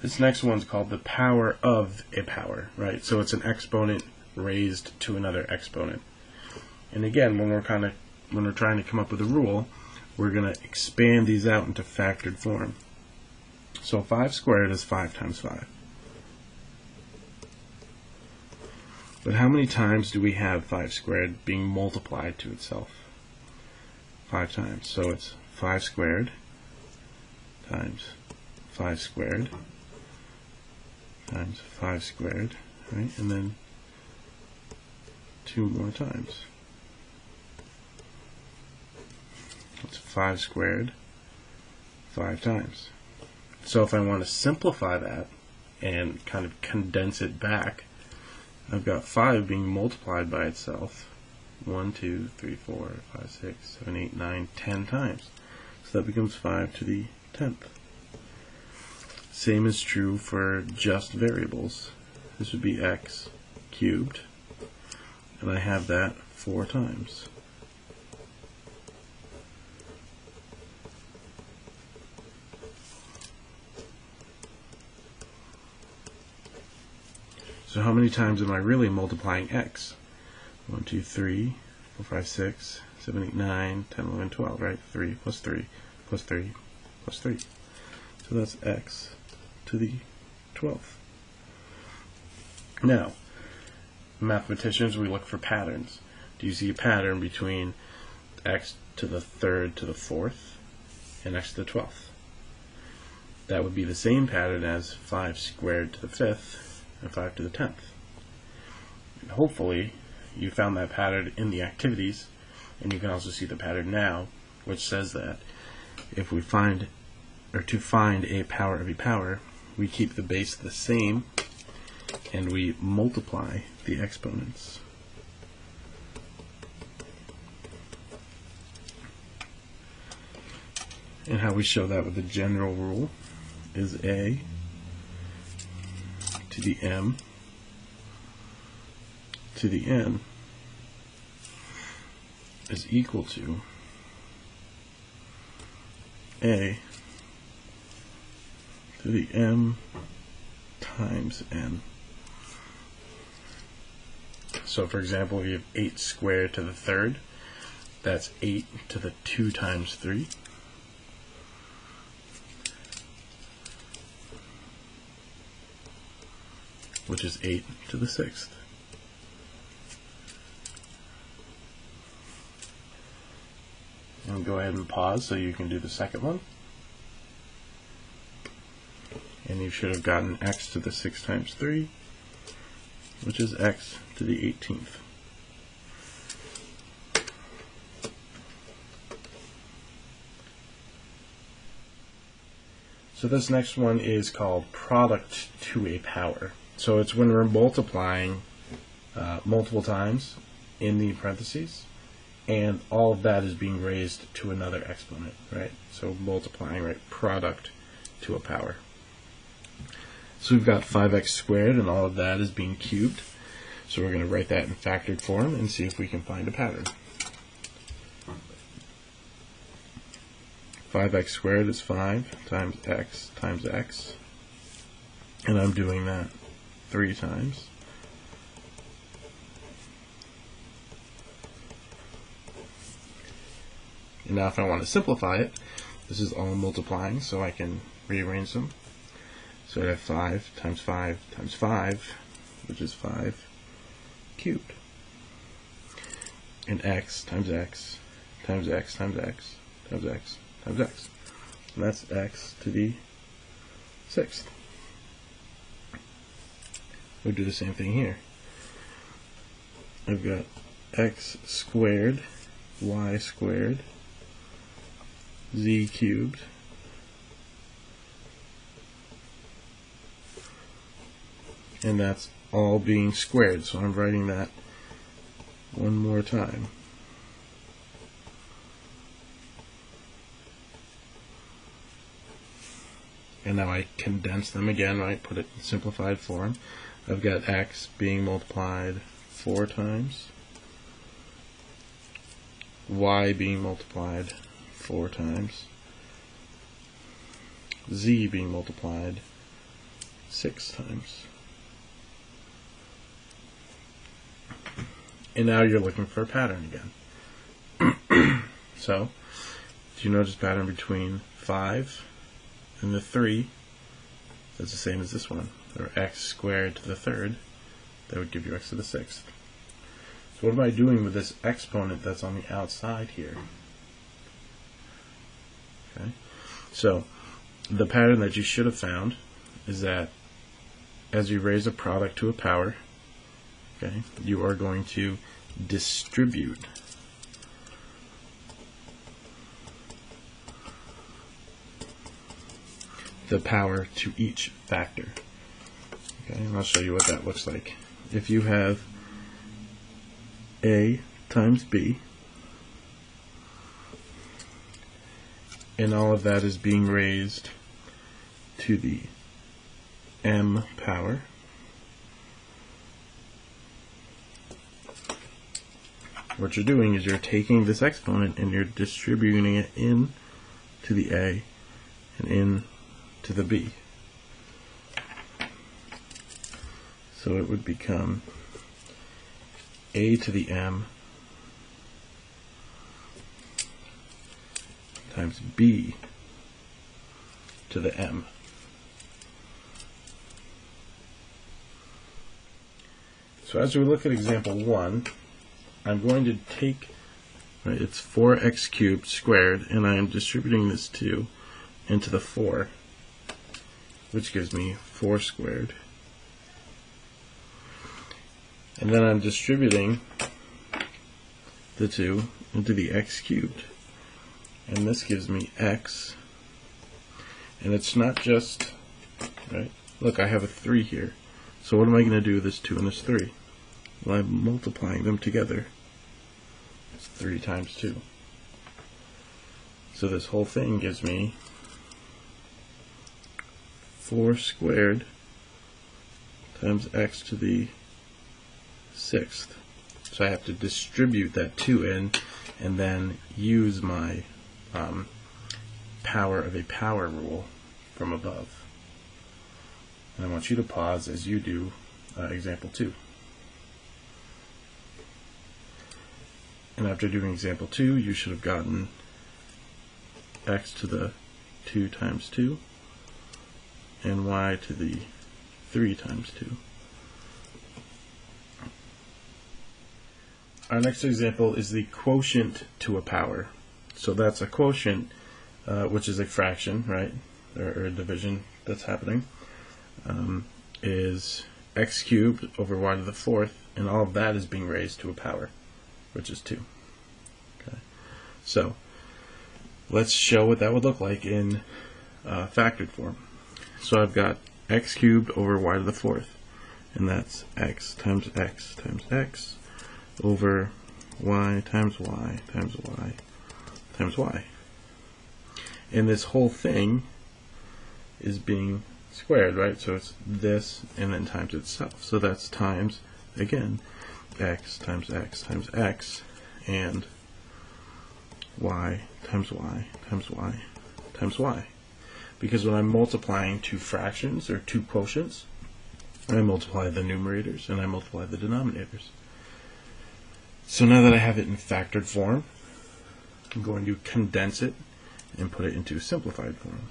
This next one's called the power of a power, right? So it's an exponent raised to another exponent. And again, when we're trying to come up with a rule, we're going to expand these out into factored form. So 5 squared is 5 times 5. But how many times do we have 5 squared being multiplied to itself? 5 times. So it's 5 squared times 5 squared times 5 squared, right? And then 2 more times. It's 5 squared 5 times. So if I want to simplify that and kind of condense it back, I've got 5 being multiplied by itself 1, 2, 3, 4, 5, 6, 7, 8, 9, 10 times. So that becomes 5 to the 10th. Same is true for just variables. This would be x cubed, and I have that 4 times. So how many times am I really multiplying x? 1, 2, 3, 4, 5, 6, 7, 8, 9, 10, 11, 12, right? 3 plus 3 plus 3 plus 3. So that's x to the 12th. Now, mathematicians, we look for patterns. Do you see a pattern between x to the 3rd to the 4th and x to the 12th? That would be the same pattern as 5 squared to the 5th and 5 to the 10th. And hopefully you found that pattern in the activities, and you can also see the pattern now, which says that if we find, or to find a power of a power, we keep the base the same and we multiply the exponents. And how we show that with the general rule is a to the m to the n is equal to a to the m times n. So for example, if you have 8 squared to the 3rd, that's 8 to the 2 times 3. Which is 8 to the 6th. And go ahead and pause so you can do the second one. And you should have gotten x to the 6 times 3, which is x to the 18th. So this next one is called product to a power. So it's when we're multiplying multiple times in the parentheses, and all of that is being raised to another exponent, right? So multiplying, right? Product to a power. So we've got 5x squared, and all of that is being cubed. So we're going to write that in factored form and see if we can find a pattern. 5x squared is 5 times x, and I'm doing that 3 times. And now if I want to simplify it, this is all multiplying, so I can rearrange them. So I have 5 times 5 times 5, which is 5 cubed. And x times x times x times x times x times x. And that's x to the 6th. We'll do the same thing here. I've got x squared, y squared, z cubed, and that's all being squared, so I'm writing that one more time. And now I condense them again, right? Put it in simplified form. I've got x being multiplied 4 times, y being multiplied 4 times, z being multiplied 6 times. And now you're looking for a pattern again. So, do you notice pattern between 5 and the 3? That's the same as this one, or x squared to the third. That would give you x to the 6th. So what am I doing with this exponent that's on the outside here? Okay. So the pattern that you should have found is that as you raise a product to a power, okay, you are going to distribute the power to each factor. Okay, and I'll show you what that looks like. If you have A times B, and all of that is being raised to the m power, what you're doing is you're taking this exponent and you're distributing it in to the A and in to the B. So it would become A to the m times B to the m. So as we look at example 1, I'm going to take, right, it's 4x cubed squared, and I am distributing this 2 into the 4, which gives me 4 squared. And then I'm distributing the 2 into the x cubed. And this gives me x. And it's not just, right, look, I have a 3 here. So what am I going to do with this 2 and this 3? Well, I'm multiplying them together. It's 3 times 2. So this whole thing gives me 4 squared times x to the 6th. So I have to distribute that 2 in and then use my power of a power rule from above. And I want you to pause as you do example 2. And after doing example 2, you should have gotten x to the 2 times 2 and y to the 3 times 2. Our next example is the quotient to a power. So that's a quotient, which is a fraction, right, or a division that's happening, is x cubed over y to the 4th, and all of that is being raised to a power, which is 2. Okay. So let's show what that would look like in factored form. So I've got x cubed over y to the 4th, and that's x times x times x over y times y times y times y. And this whole thing is being squared, right? So it's this and then times itself. So that's times, again, x times x times x and y times y times y times y. Because when I'm multiplying two fractions or two quotients, I multiply the numerators and I multiply the denominators. So now that I have it in factored form, I'm going to condense it and put it into simplified form.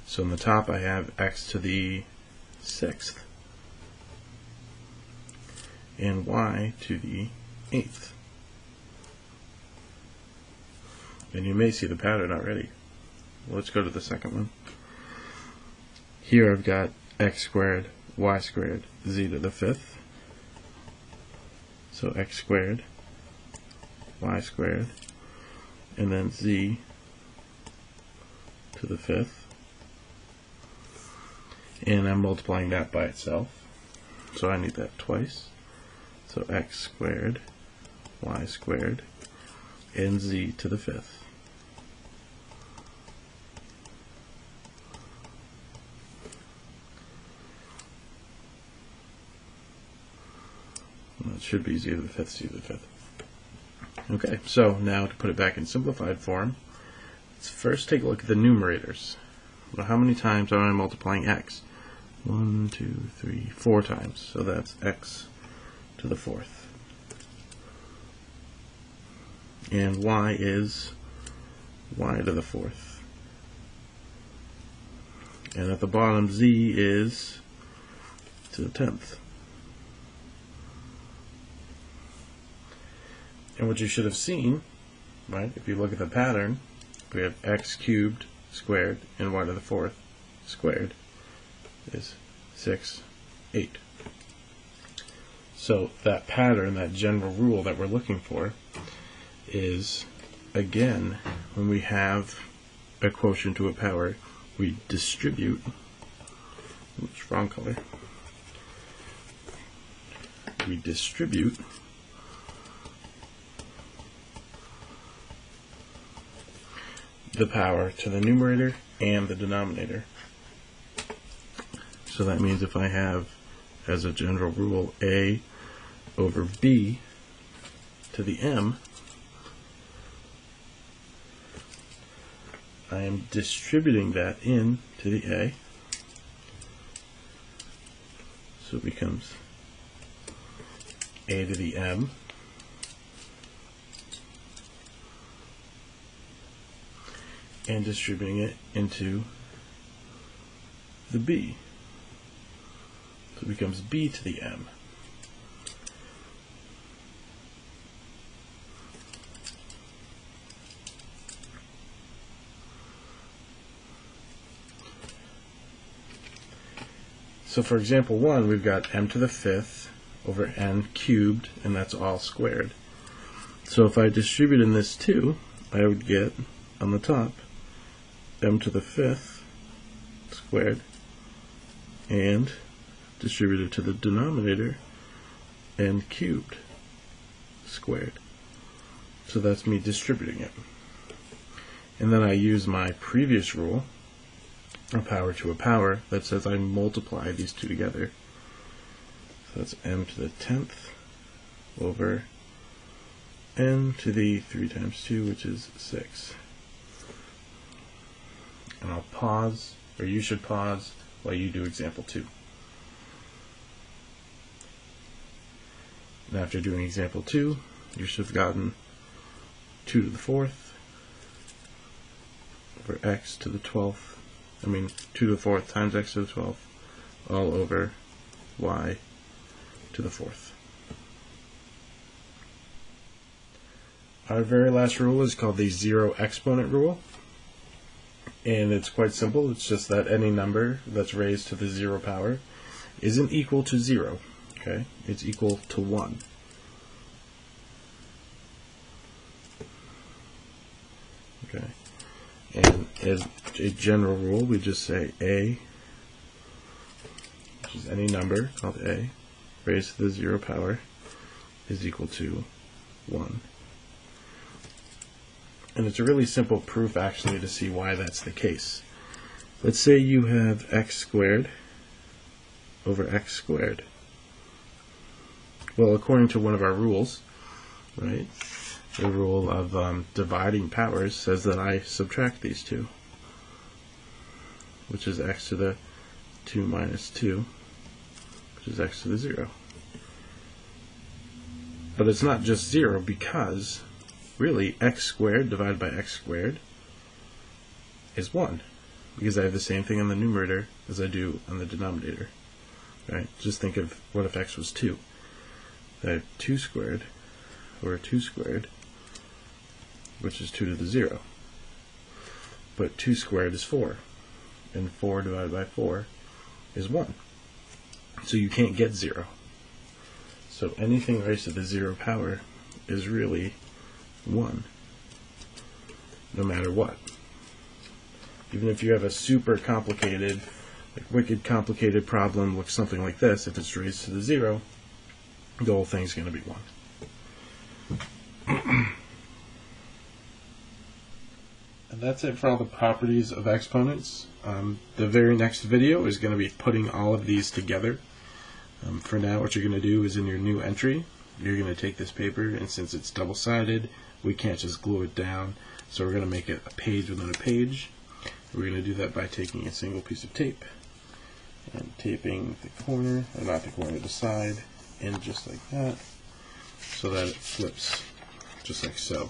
So on the top I have x to the 6th and y to the 8th. And you may see the pattern already. Let's go to the second one. Here I've got x squared, y squared, z to the 5th. So x squared, y squared, and then z to the 5th. And I'm multiplying that by itself. So I need that twice. So x squared, y squared, and z to the 5th. Well, it should be z to the 5th, z to the 5th. Okay, so now to put it back in simplified form, let's first take a look at the numerators. Well, how many times am I multiplying x? 1, 2, 3, 4 times. So that's x to the fourth. And y is y to the fourth. And at the bottom, z is to the 10th. And what you should have seen, right, if you look at the pattern, we have x cubed squared and y to the fourth squared is 6, 8. So that pattern, that general rule that we're looking for is, again, when we have a quotient to a power, we distribute, oops, wrong color, we distribute the power to the numerator and the denominator. So that means if I have, as a general rule, a over b to the m, I am distributing that in to the a, so it becomes a to the m and distributing it into the b, so it becomes b to the m. So for example 1, we've got m to the fifth over n cubed, and that's all squared. So if I distribute in this 2, I would get on the top m to the fifth squared, and distribute it to the denominator n cubed squared. So that's me distributing it. And then I use my previous rule, a power to a power, that says I multiply these two together. So that's m to the 10th over n to the 3 times 2, which is 6. And I'll pause, or you should pause, while you do example 2. And after doing example 2, you should have gotten 2 to the 4th over x to the 12th, 2 to the 4th times x to the 12th, all over y to the 4th. Our very last rule is called the zero exponent rule. And it's quite simple. It's just that any number that's raised to the 0 power isn't equal to 0. Okay? It's equal to 1. Okay? And as a general rule, we just say a, which is any number called a, raised to the 0 power, is equal to 1. And it's a really simple proof, actually, to see why that's the case. Let's say you have x squared over x squared. Well, according to one of our rules, right, the rule of dividing powers says that I subtract these two, which is x to the 2 minus 2, which is x to the 0. But it's not just 0, because really, x squared divided by x squared is 1, because I have the same thing on the numerator as I do on the denominator. Right? Just think of what if x was 2. I have 2 squared over 2 squared, which is 2 to the 0. But 2 squared is 4, and 4 divided by 4 is 1. So you can't get 0. So anything raised to the 0 power is really 1, no matter what. Even if you have a super complicated, like wicked complicated problem, looks something like this, if it's raised to the 0, the whole thing's going to be 1. And that's it for all the properties of exponents. The very next video is going to be putting all of these together. For now, what you're going to do is, in your new entry, you're going to take this paper, and since it's double-sided, we can't just glue it down, so we're going to make it a page within a page. We're going to do that by taking a single piece of tape and taping the corner, or not the corner, the side, in just like that, so that it flips just like so.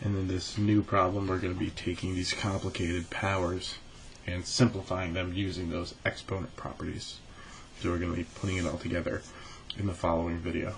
And then this new problem, we're going to be taking these complicated powers and simplifying them using those exponent properties. So we're going to be putting it all together in the following video.